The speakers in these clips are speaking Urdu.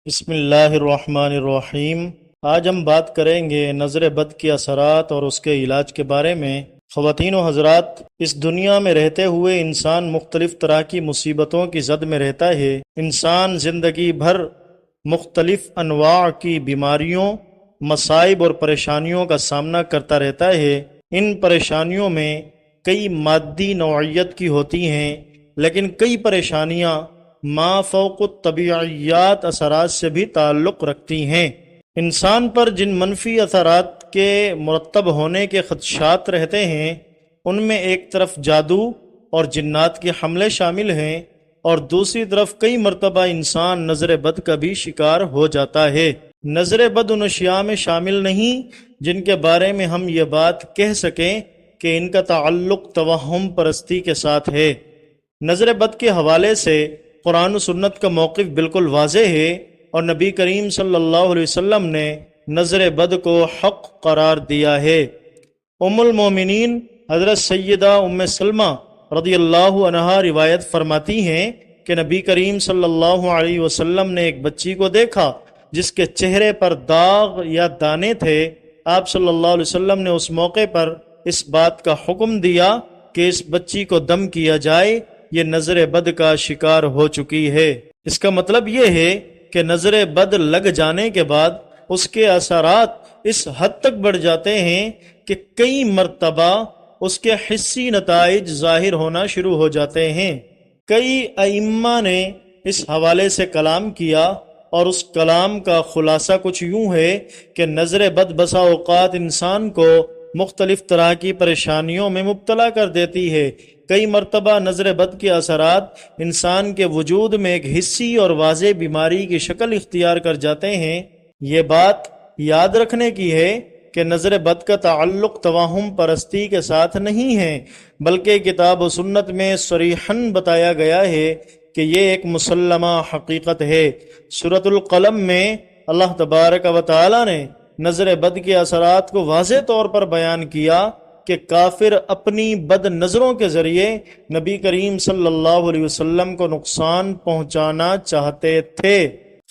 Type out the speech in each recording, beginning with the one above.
بسم اللہ الرحمن الرحیم۔ آج ہم بات کریں گے نظر بد کے اثرات اور اس کے علاج کے بارے میں۔ خواتین و حضرات، اس دنیا میں رہتے ہوئے انسان مختلف طرح کی مصیبتوں کی زد میں رہتا ہے۔ انسان زندگی بھر مختلف انواع کی بیماریوں، مصائب اور پریشانیوں کا سامنا کرتا رہتا ہے۔ ان پریشانیوں میں کئی مادی نوعیت کی ہوتی ہیں، لیکن کئی پریشانیاں ما فوق الطبیعیات اثرات سے بھی تعلق رکھتی ہیں۔ انسان پر جن منفی اثرات کے مرتب ہونے کے خدشات رہتے ہیں، ان میں ایک طرف جادو اور جنات کے حملے شامل ہیں، اور دوسری طرف کئی مرتبہ انسان نظر بد کا بھی شکار ہو جاتا ہے۔ نظر بد ان اشیاء میں شامل نہیں جن کے بارے میں ہم یہ بات کہہ سکیں کہ ان کا تعلق توہم پرستی کے ساتھ ہے۔ نظر بد کے حوالے سے قرآن و سنت کا موقف بالکل واضح ہے، اور نبی کریم صلی اللہ علیہ وسلم نے نظر بد کو حق قرار دیا ہے۔ ام المومنین حضرت سیدہ ام سلمہ رضی اللہ عنہا روایت فرماتی ہیں کہ نبی کریم صلی اللہ علیہ وسلم نے ایک بچی کو دیکھا جس کے چہرے پر داغ یا دانے تھے۔ آپ صلی اللہ علیہ وسلم نے اس موقع پر اس بات کا حکم دیا کہ اس بچی کو دم کیا جائے، یہ نظر بد کا شکار ہو چکی ہے۔ اس کا مطلب یہ ہے کہ نظر بد لگ جانے کے بعد اس کے اثرات اس حد تک بڑھ جاتے ہیں کہ کئی مرتبہ اس کے حسی نتائج ظاہر ہونا شروع ہو جاتے ہیں۔ کئی ائمہ نے اس حوالے سے کلام کیا، اور اس کلام کا خلاصہ کچھ یوں ہے کہ نظر بد بسا اوقات انسان کو مختلف طرح کی پریشانیوں میں مبتلا کر دیتی ہے۔ کئی مرتبہ نظر بد کے اثرات انسان کے وجود میں ایک حسی اور واضح بیماری کی شکل اختیار کر جاتے ہیں۔ یہ بات یاد رکھنے کی ہے کہ نظر بد کا تعلق توہم پرستی کے ساتھ نہیں ہے، بلکہ کتاب و سنت میں صریحاً بتایا گیا ہے کہ یہ ایک مسلمہ حقیقت ہے۔ سورۃ القلم میں اللہ تبارک و تعالی نے نظر بد کے اثرات کو واضح طور پر بیان کیا کہ کافر اپنی بد نظروں کے ذریعے نبی کریم صلی اللہ علیہ وسلم کو نقصان پہنچانا چاہتے تھے۔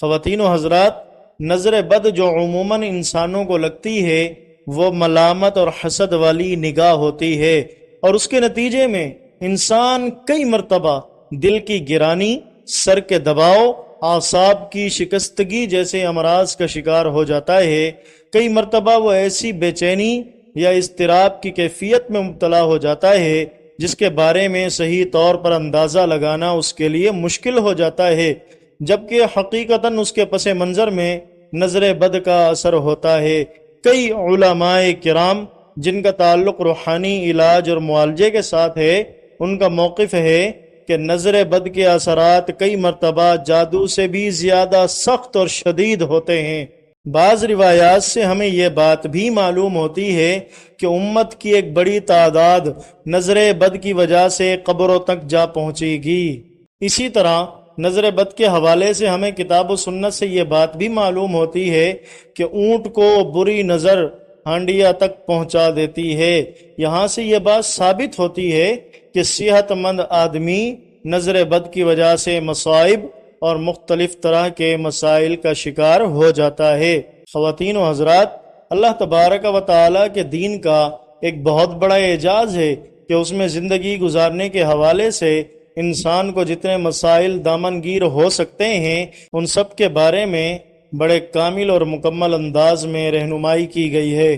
خواتین و حضرات، نظر بد جو عموماً انسانوں کو لگتی ہے وہ ملامت اور حسد والی نگاہ ہوتی ہے، اور اس کے نتیجے میں انسان کئی مرتبہ دل کی گرانی، سر کے دباؤ، اعصاب کی شکستگی جیسے امراض کا شکار ہو جاتا ہے۔ کئی مرتبہ وہ ایسی بے چینی یا اضطراب کی کیفیت میں مبتلا ہو جاتا ہے جس کے بارے میں صحیح طور پر اندازہ لگانا اس کے لیے مشکل ہو جاتا ہے، جبکہ حقیقتاً اس کے پس منظر میں نظر بد کا اثر ہوتا ہے۔ کئی علماء کرام جن کا تعلق روحانی علاج اور معالجے کے ساتھ ہے، ان کا موقف ہے کہ نظر بد کے اثرات کئی مرتبہ جادو سے بھی زیادہ سخت اور شدید ہوتے ہیں۔ بعض روایات سے ہمیں یہ بات بھی معلوم ہوتی ہے کہ امت کی ایک بڑی تعداد نظر بد کی وجہ سے قبروں تک جا پہنچے گی۔ اسی طرح نظر بد کے حوالے سے ہمیں کتاب و سنت سے یہ بات بھی معلوم ہوتی ہے کہ اونٹ کو بری نظر ہانڈیا تک پہنچا دیتی ہے۔ یہاں سے یہ بات ثابت ہوتی ہے کہ صحت مند آدمی نظر بد کی وجہ سے مصائب اور مختلف طرح کے مسائل کا شکار ہو جاتا ہے۔ خواتین و حضرات، اللہ تبارک و تعالیٰ کے دین کا ایک بہت بڑا اعجاز ہے کہ اس میں زندگی گزارنے کے حوالے سے انسان کو جتنے مسائل دامنگیر ہو سکتے ہیں، ان سب کے بارے میں بڑے کامل اور مکمل انداز میں رہنمائی کی گئی ہے۔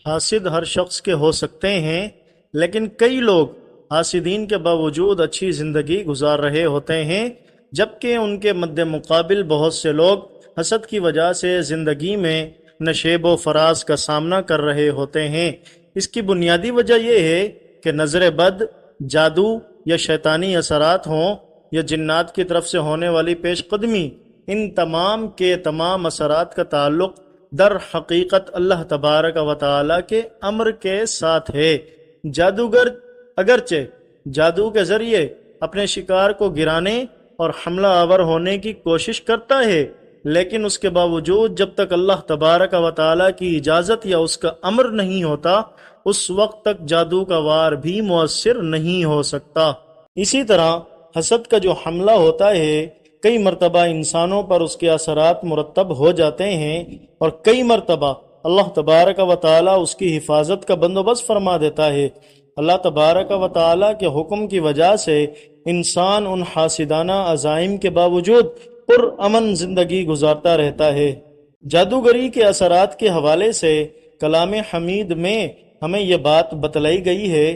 حاسد ہر شخص کے ہو سکتے ہیں، لیکن کئی لوگ حاسدین کے باوجود اچھی زندگی گزار رہے ہوتے ہیں، جبکہ ان کے مد مقابل بہت سے لوگ حسد کی وجہ سے زندگی میں نشیب و فراز کا سامنا کر رہے ہوتے ہیں۔ اس کی بنیادی وجہ یہ ہے کہ نظر بد، جادو یا شیطانی اثرات ہوں یا جنات کی طرف سے ہونے والی پیش قدمی، ان تمام کے تمام اثرات کا تعلق در حقیقت اللہ تبارک و تعالی کے امر کے ساتھ ہے۔ جادوگر اگرچہ جادو کے ذریعے اپنے شکار کو گرانے اور حملہ آور ہونے کی کوشش کرتا ہے، لیکن اس کے باوجود جب تک اللہ تبارک و تعالیٰ کی اجازت یا اس کا امر نہیں ہوتا، اس وقت تک جادو کا وار بھی مؤثر نہیں ہو سکتا۔ اسی طرح حسد کا جو حملہ ہوتا ہے، کئی مرتبہ انسانوں پر اس کے اثرات مرتب ہو جاتے ہیں، اور کئی مرتبہ اللہ تبارک و تعالیٰ اس کی حفاظت کا بندوبست فرما دیتا ہے۔ اللہ تبارک و تعالیٰ کے حکم کی وجہ سے انسان ان حاسدانہ عزائم کے باوجود پرامن زندگی گزارتا رہتا ہے۔ جادوگری کے اثرات کے حوالے سے کلام حمید میں ہمیں یہ بات بتلائی گئی ہے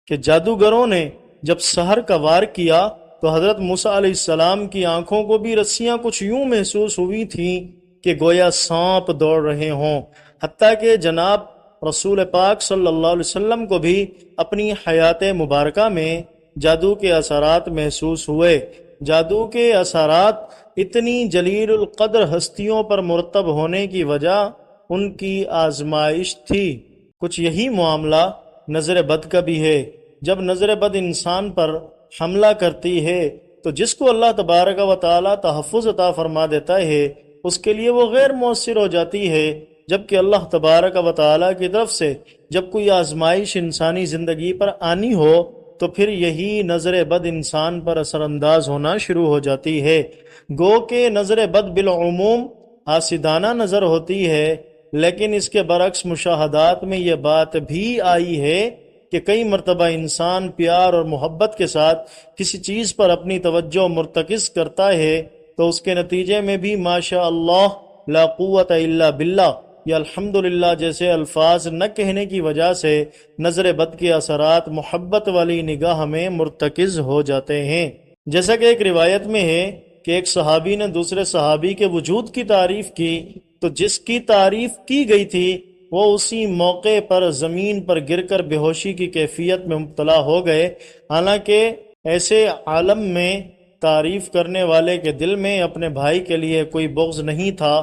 کہ جادوگروں نے جب سحر کا وار کیا تو حضرت موسیٰ علیہ السلام کی آنکھوں کو بھی رسیاں کچھ یوں محسوس ہوئی تھیں کہ گویا سانپ دوڑ رہے ہوں، حتیٰ کہ جناب رسول پاک صلی اللہ علیہ وسلم کو بھی اپنی حیات مبارکہ میں جادو کے اثرات محسوس ہوئے۔ جادو کے اثرات اتنی جلیل القدر ہستیوں پر مرتب ہونے کی وجہ ان کی آزمائش تھی۔ کچھ یہی معاملہ نظر بد کا بھی ہے۔ جب نظر بد انسان پر حملہ کرتی ہے تو جس کو اللہ تبارک و تعالیٰ تحفظ عطا فرما دیتا ہے اس کے لیے وہ غیر مؤثر ہو جاتی ہے، جبکہ اللہ تبارک و تعالیٰ کی طرف سے جب کوئی آزمائش انسانی زندگی پر آنی ہو تو پھر یہی نظر بد انسان پر اثر انداز ہونا شروع ہو جاتی ہے۔ گو کہ نظر بد بالعموم حاسدانہ نظر ہوتی ہے، لیکن اس کے برعکس مشاہدات میں یہ بات بھی آئی ہے کہ کئی مرتبہ انسان پیار اور محبت کے ساتھ کسی چیز پر اپنی توجہ مرتکز کرتا ہے تو اس کے نتیجے میں بھی ماشاء اللہ لا قوت الا باللہ یا الحمدللہ جیسے الفاظ نہ کہنے کی وجہ سے نظر بد کے اثرات محبت والی نگاہ میں مرتکز ہو جاتے ہیں۔ جیسا کہ ایک روایت میں ہے کہ ایک صحابی نے دوسرے صحابی کے وجود کی تعریف کی تو جس کی تعریف کی گئی تھی وہ اسی موقع پر زمین پر گر کر بے ہوشی کی کیفیت میں مبتلا ہو گئے، حالانکہ ایسے عالم میں تعریف کرنے والے کے دل میں اپنے بھائی کے لیے کوئی بغض نہیں تھا،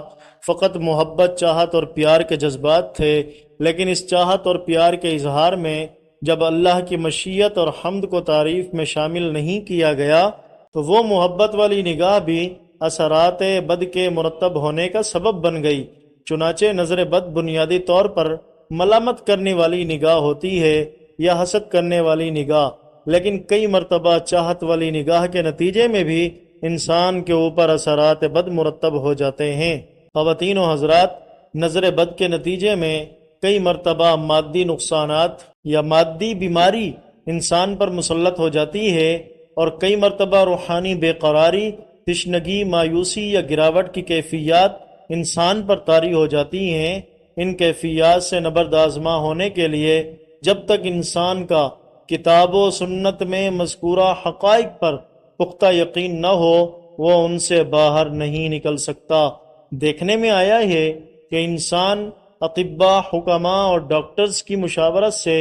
فقط محبت، چاہت اور پیار کے جذبات تھے۔ لیکن اس چاہت اور پیار کے اظہار میں جب اللہ کی مشیت اور حمد کو تعریف میں شامل نہیں کیا گیا تو وہ محبت والی نگاہ بھی اثرات بد کے مرتب ہونے کا سبب بن گئی۔ چنانچہ نظر بد بنیادی طور پر ملامت کرنے والی نگاہ ہوتی ہے یا حسد کرنے والی نگاہ، لیکن کئی مرتبہ چاہت والی نگاہ کے نتیجے میں بھی انسان کے اوپر اثرات بد مرتب ہو جاتے ہیں۔ خواتین و حضرات، نظر بد کے نتیجے میں کئی مرتبہ مادی نقصانات یا مادی بیماری انسان پر مسلط ہو جاتی ہے، اور کئی مرتبہ روحانی بے قراری، تشنگی، مایوسی یا گراوٹ کی کیفیات انسان پر طاری ہو جاتی ہیں۔ ان کیفیات سے نبرد آزما ہونے کے لیے جب تک انسان کا کتاب و سنت میں مذکورہ حقائق پر پختہ یقین نہ ہو وہ ان سے باہر نہیں نکل سکتا۔ دیکھنے میں آیا ہے کہ انسان اطباء، حکماء اور ڈاکٹرز کی مشاورت سے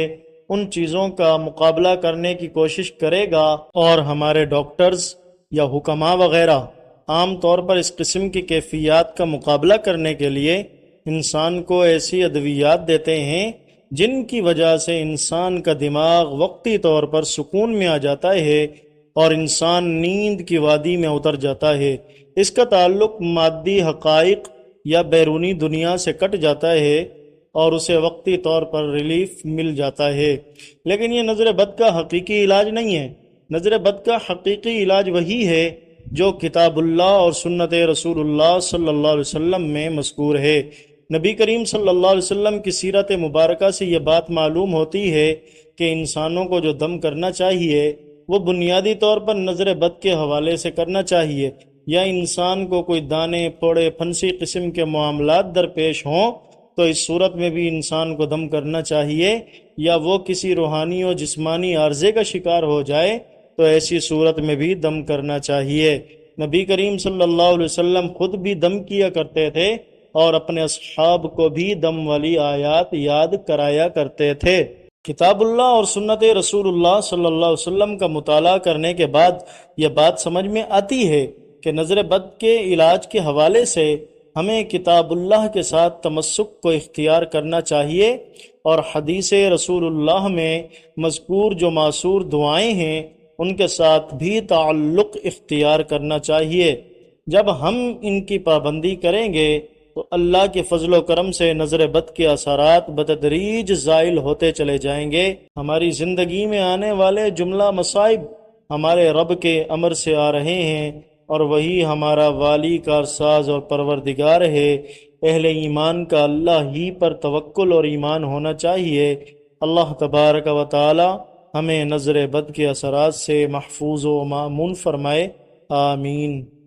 ان چیزوں کا مقابلہ کرنے کی کوشش کرے گا، اور ہمارے ڈاکٹرز یا حکماء وغیرہ عام طور پر اس قسم کی کیفیات کا مقابلہ کرنے کے لیے انسان کو ایسی ادویات دیتے ہیں جن کی وجہ سے انسان کا دماغ وقتی طور پر سکون میں آ جاتا ہے اور انسان نیند کی وادی میں اتر جاتا ہے۔ اس کا تعلق مادی حقائق یا بیرونی دنیا سے کٹ جاتا ہے اور اسے وقتی طور پر ریلیف مل جاتا ہے، لیکن یہ نظر بد کا حقیقی علاج نہیں ہے۔ نظر بد کا حقیقی علاج وہی ہے جو کتاب اللہ اور سنت رسول اللہ صلی اللہ علیہ وسلم میں مذکور ہے۔ نبی کریم صلی اللہ علیہ وسلم کی سیرت مبارکہ سے یہ بات معلوم ہوتی ہے کہ انسانوں کو جو دم کرنا چاہیے وہ بنیادی طور پر نظر بد کے حوالے سے کرنا چاہیے، یا انسان کو کوئی دانے پھوڑے پھنسی قسم کے معاملات درپیش ہوں تو اس صورت میں بھی انسان کو دم کرنا چاہیے، یا وہ کسی روحانی و جسمانی عارضے کا شکار ہو جائے تو ایسی صورت میں بھی دم کرنا چاہیے۔ نبی کریم صلی اللہ علیہ وسلم خود بھی دم کیا کرتے تھے اور اپنے اصحاب کو بھی دم والی آیات یاد کرایا کرتے تھے۔ کتاب اللہ اور سنت رسول اللہ صلی اللہ علیہ وسلم کا مطالعہ کرنے کے بعد یہ بات سمجھ میں آتی ہے کہ نظر بد کے علاج کے حوالے سے ہمیں کتاب اللہ کے ساتھ تمسک کو اختیار کرنا چاہیے، اور حدیث رسول اللہ میں مذکور جو معصور دعائیں ہیں ان کے ساتھ بھی تعلق اختیار کرنا چاہیے۔ جب ہم ان کی پابندی کریں گے تو اللہ کے فضل و کرم سے نظر بد کے اثرات بتدریج زائل ہوتے چلے جائیں گے۔ ہماری زندگی میں آنے والے جملہ مصائب ہمارے رب کے امر سے آ رہے ہیں، اور وہی ہمارا والی کارساز اور پروردگار ہے۔ اہل ایمان کا اللہ ہی پر توکل اور ایمان ہونا چاہیے۔ اللہ تبارک و تعالی ہمیں نظر بد کے اثرات سے محفوظ و مامون فرمائے، آمین۔